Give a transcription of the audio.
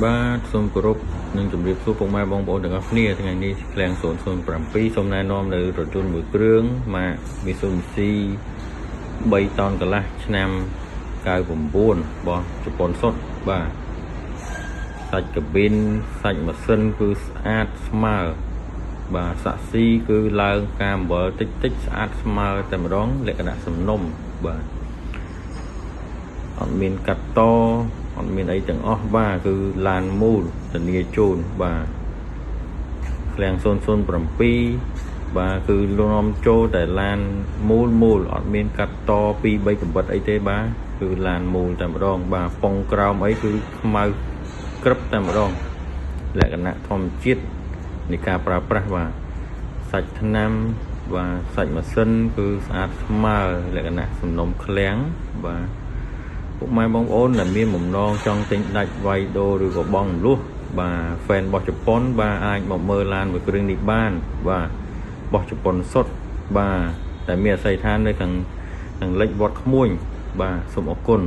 បាទសូមគោរពនិងជម្រាបសួរពុកម៉ែបងប្អូនទាំងអស់គ្នាថ្ងៃនេះឃ្លាំង007សូមណែនាំនៅរថយន្តមួយគ្រឿងម៉ាក Mitsubishi 3 តោនកន្លះឆ្នាំ99របស់ជប៉ុនសុទ្ធបាទសាច់កាប៊ីនសាច់ម៉ាស៊ីនគឺស្អាតស្មើបាទសាក់ស៊ីគឺឡើងការអំបិលតិចស្អាតស្មើតែម្ដងលក្ខណៈសំណុំបាទអត់មានកាត់តអត់មានអីទាំងអស់បាទគឺឡានមូលធានាជូនបាទឃ្លាំង007បាទគឺនាំចូលតែឡានមូលអត់មានកាត់ត2 3កំបិតអីទេបាទគឺឡានមូលតែម្ដងបាទប៉ុងក្រោមអីគឺខ្មៅក្រឹបតែម្ដងលក្ខណៈធម្មជាតិនៃការប្រើប្រាស់បាទសាច់ថ្នាំបាទសាច់ម៉ាស៊ីនគឺស្អាតស្មើលក្ខណៈសំណុំឃ្លាំងបាទពុកម៉ែបងប្អូនដែលមានបំណងចង់ទិញដាច់វាយដូរឬក៏បង់លុះបាទហ្វេនរបស់ជប៉ុនបាទអាចមកមើលឡានមួយគ្រឿងនេះបានបាទរបស់ជប៉ុនសុទ្ធបាទតែមានអាស័យដ្ឋាននៅខាងលិចវត្តក្មួយបាទសូមអរគុណ